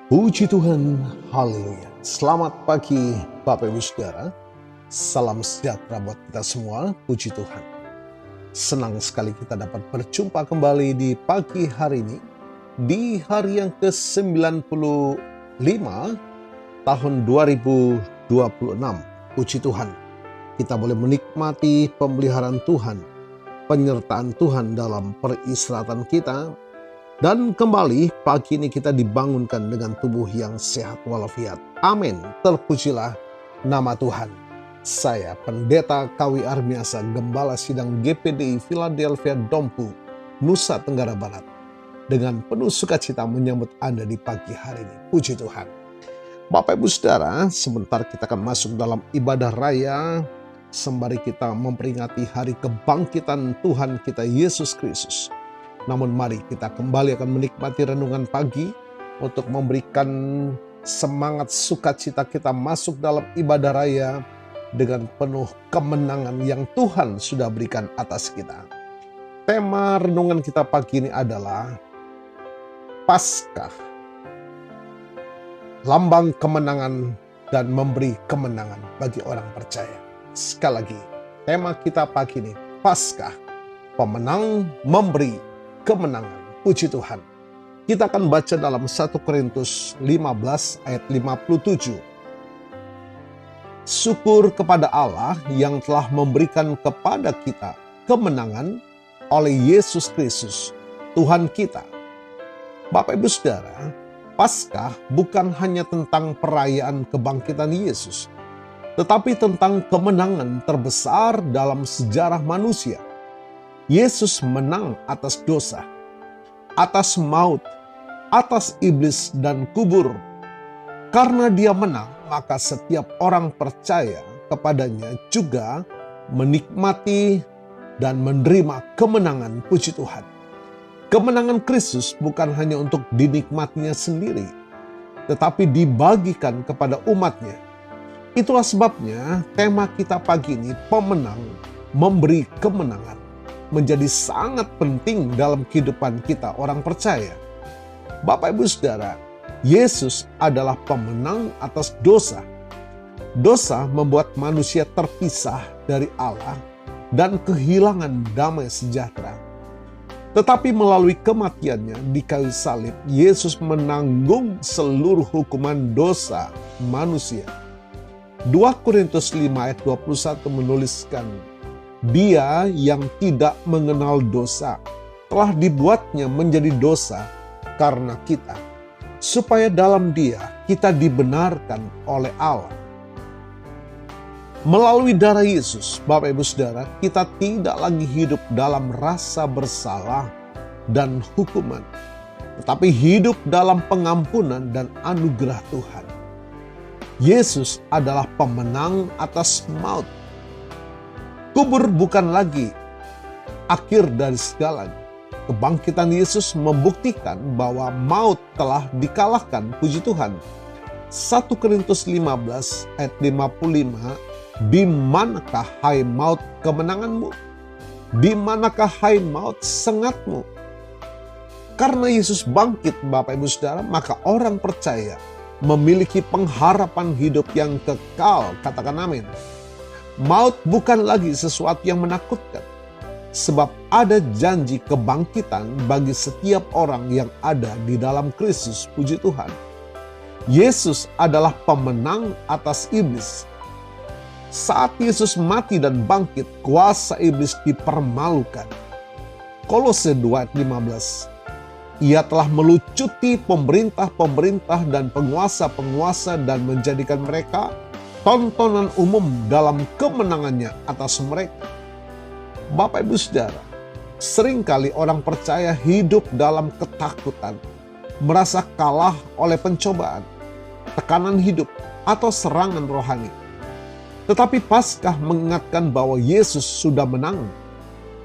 Puji Tuhan, haleluya. Selamat pagi Bapak Ibu Saudara. Salam sejahtera buat kita semua, puji Tuhan. Senang sekali kita dapat berjumpa kembali di pagi hari ini, di hari yang ke-95 tahun 2026. Puji Tuhan, kita boleh menikmati pemeliharaan Tuhan, penyertaan Tuhan dalam peristirahatan kita. Dan kembali pagi ini kita dibangunkan dengan tubuh yang sehat walafiat. Amin. Terpujilah nama Tuhan. Saya Pendeta Kawi Armiasa, Gembala Sidang GPDI Philadelphia Dompu, Nusa Tenggara Barat, dengan penuh sukacita menyambut Anda di pagi hari ini. Puji Tuhan. Bapak Ibu Saudara, sebentar kita akan masuk dalam ibadah raya sembari kita memperingati hari kebangkitan Tuhan kita Yesus Kristus. Namun mari kita kembali akan menikmati renungan pagi untuk memberikan semangat sukacita kita masuk dalam ibadah raya dengan penuh kemenangan yang Tuhan sudah berikan atas kita. Tema renungan kita pagi ini adalah Paskah, lambang kemenangan dan memberi kemenangan bagi orang percaya. Sekali lagi, tema kita pagi ini Paskah, pemenang memberi kemenangan. Puji Tuhan. Kita akan baca dalam 1 Korintus 15 ayat 57. Syukur kepada Allah yang telah memberikan kepada kita kemenangan oleh Yesus Kristus, Tuhan kita. Bapak Ibu Saudara, Paskah bukan hanya tentang perayaan kebangkitan Yesus, tetapi tentang kemenangan terbesar dalam sejarah manusia. Yesus menang atas dosa, atas maut, atas iblis dan kubur. Karena dia menang, maka setiap orang percaya kepadanya juga menikmati dan menerima kemenangan. Puji Tuhan. Kemenangan Kristus bukan hanya untuk dinikmatinya sendiri, tetapi dibagikan kepada umatnya. Itulah sebabnya tema kita pagi ini, pemenang memberi kemenangan, menjadi sangat penting dalam kehidupan kita orang percaya. Bapak Ibu Saudara, Yesus adalah pemenang atas dosa. Dosa membuat manusia terpisah dari Allah dan kehilangan damai sejahtera. Tetapi melalui kematiannya di kayu salib, Yesus menanggung seluruh hukuman dosa manusia. 2 Korintus 5 ayat 21 menuliskan, Dia yang tidak mengenal dosa telah dibuatnya menjadi dosa karena kita, supaya dalam Dia kita dibenarkan oleh Allah. Melalui darah Yesus, Bapak Ibu Saudara, kita tidak lagi hidup dalam rasa bersalah dan hukuman, tetapi hidup dalam pengampunan dan anugerah Tuhan. Yesus adalah pemenang atas maut. Kubur bukan lagi akhir dari segalanya. Kebangkitan Yesus membuktikan bahwa maut telah dikalahkan. Puji Tuhan. 1 Korintus 15 ayat 55. Di manakah hai maut kemenanganmu? Di manakah hai maut sengatmu? Karena Yesus bangkit, Bapak Ibu Saudara, maka orang percaya memiliki pengharapan hidup yang kekal. Katakan amin. Maut bukan lagi sesuatu yang menakutkan, sebab ada janji kebangkitan bagi setiap orang yang ada di dalam Kristus. Puji Tuhan. Yesus adalah pemenang atas iblis. Saat Yesus mati dan bangkit, kuasa iblis dipermalukan. Kolose 2 ayat 15. Ia telah melucuti pemerintah-pemerintah dan penguasa-penguasa dan menjadikan mereka tontonan umum dalam kemenangannya atas mereka. Bapak Ibu Saudara, seringkali orang percaya hidup dalam ketakutan, merasa kalah oleh pencobaan, tekanan hidup, atau serangan rohani. Tetapi Paskah mengingatkan bahwa Yesus sudah menang.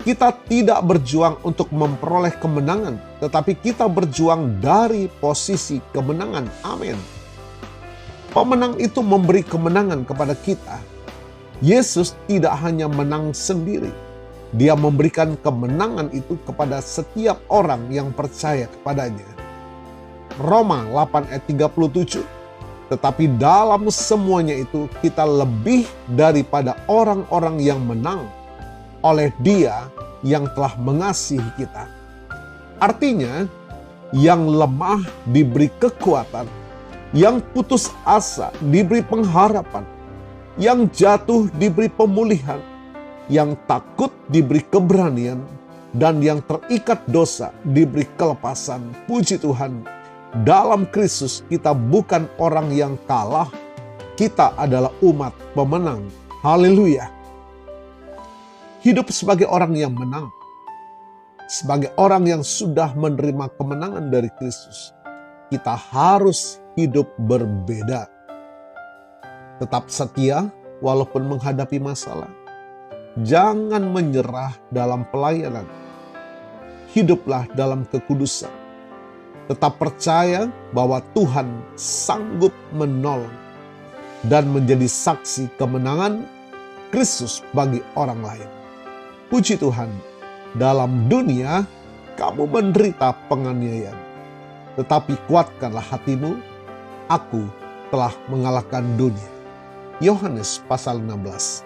Kita tidak berjuang untuk memperoleh kemenangan, tetapi kita berjuang dari posisi kemenangan. Amin. Pemenang itu memberi kemenangan kepada kita. Yesus tidak hanya menang sendiri. Dia memberikan kemenangan itu kepada setiap orang yang percaya kepadanya. Roma 8 ayat 37. Tetapi dalam semuanya itu kita lebih daripada orang-orang yang menang oleh Dia yang telah mengasihi kita. Artinya, yang lemah diberi kekuatan, yang putus asa diberi pengharapan, yang jatuh diberi pemulihan, yang takut diberi keberanian, dan yang terikat dosa diberi kelepasan. Puji Tuhan, dalam Kristus kita bukan orang yang kalah, kita adalah umat pemenang. Haleluya. Hidup sebagai orang yang menang, sebagai orang yang sudah menerima kemenangan dari Kristus, kita harus hidup berbeda. Tetap setia walaupun menghadapi masalah. Jangan menyerah dalam pelayanan. Hiduplah dalam kekudusan. Tetap percaya bahwa Tuhan sanggup menolong dan menjadi saksi kemenangan Kristus bagi orang lain. Puji Tuhan, dalam dunia kamu menderita penganiayaan. Tetapi kuatkanlah hatimu, aku telah mengalahkan dunia. Yohanes pasal 16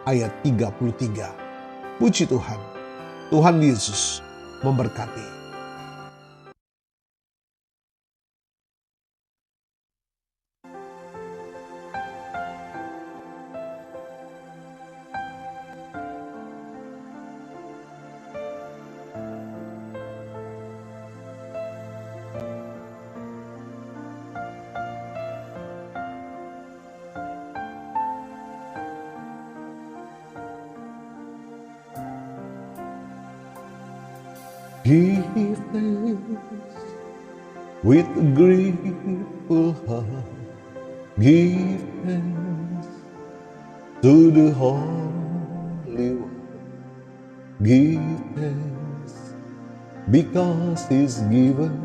ayat 33. Puji Tuhan, Tuhan Yesus memberkati. Give thanks with a grateful heart. Give thanks to the Holy One. Give thanks because He's given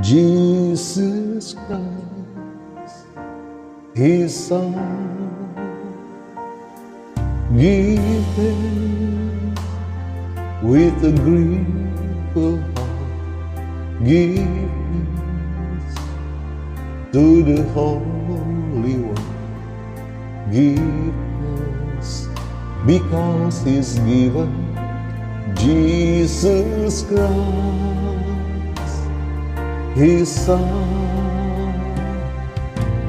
Jesus Christ, His Son. Give thanks with a grateful heart. Give thanks to the Holy One. Give thanks because He's given Jesus Christ, His Son.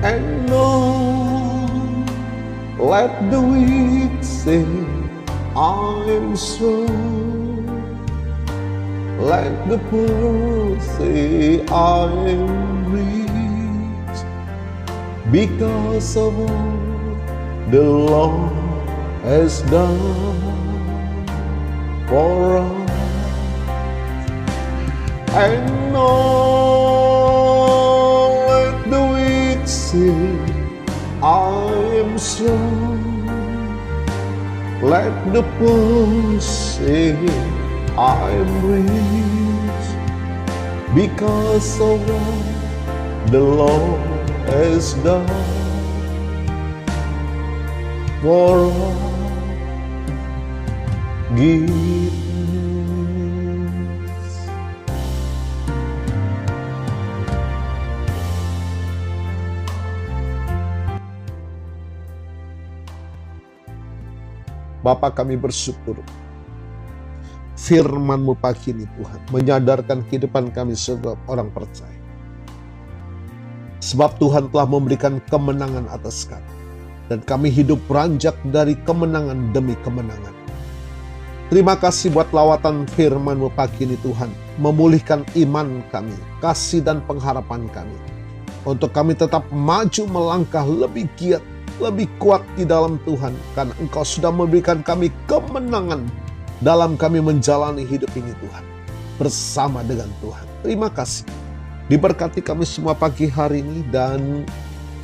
And Lord, let the weak say, I'm strong. Let the poor say, I am rich, because of all the Lord has done for us. And all let the weak say, I am strong. Let the poor say, I am rich, because of all the Lord has done for us. Give thanks. Bapa, kami bersyukur firman-Mu pagi ini Tuhan menyadarkan kehidupan kami sebagai orang percaya. Sebab Tuhan telah memberikan kemenangan atas kami. Dan kami hidup beranjak dari kemenangan demi kemenangan. Terima kasih buat lawatan firman-Mu pagi ini Tuhan. Memulihkan iman kami, kasih dan pengharapan kami. Untuk kami tetap maju melangkah lebih giat, lebih kuat di dalam Tuhan. Karena Engkau sudah memberikan kami kemenangan dalam kami menjalani hidup ini Tuhan. Bersama dengan Tuhan. Terima kasih. Diberkati kami semua pagi hari ini. Dan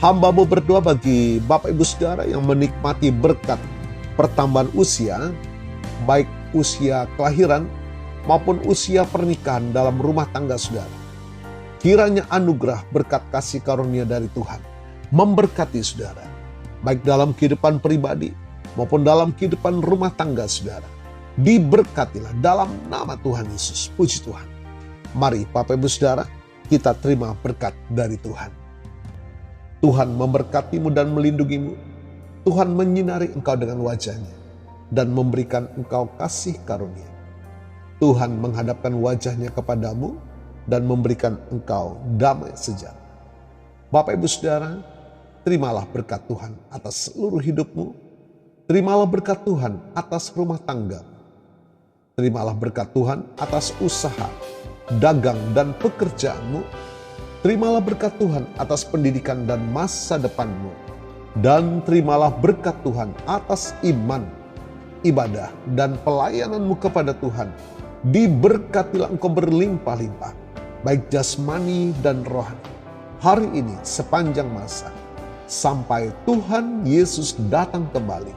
hamba-Mu berdoa bagi Bapak Ibu Saudara yang menikmati berkat pertambahan usia. Baik usia kelahiran maupun usia pernikahan dalam rumah tangga saudara. Kiranya anugerah berkat kasih karunia dari Tuhan memberkati saudara. Baik dalam kehidupan pribadi maupun dalam kehidupan rumah tangga saudara. Diberkatilah dalam nama Tuhan Yesus. Puji Tuhan. Mari Bapak Ibu Saudara, kita terima berkat dari Tuhan. Tuhan memberkatimu dan melindungimu. Tuhan menyinari engkau dengan wajah-Nya dan memberikan engkau kasih karunia. Tuhan menghadapkan wajah-Nya kepadamu dan memberikan engkau damai sejahtera. Bapak Ibu Saudara, terimalah berkat Tuhan atas seluruh hidupmu. Terimalah berkat Tuhan atas rumah tangga. Terimalah berkat Tuhan atas usaha, dagang, dan pekerjaanmu. Terimalah berkat Tuhan atas pendidikan dan masa depanmu. Dan terimalah berkat Tuhan atas iman, ibadah, dan pelayananmu kepada Tuhan. Diberkatilah engkau berlimpah-limpah, baik jasmani dan rohani, hari ini sepanjang masa, sampai Tuhan Yesus datang kembali.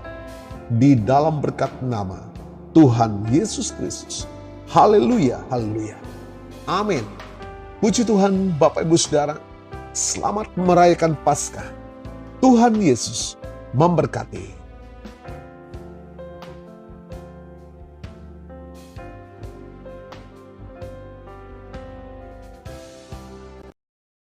Di dalam berkat nama Tuhan Yesus Kristus. Haleluya, haleluya. Amin. Puji Tuhan, Bapak Ibu Saudara. Selamat merayakan Paskah. Tuhan Yesus memberkati.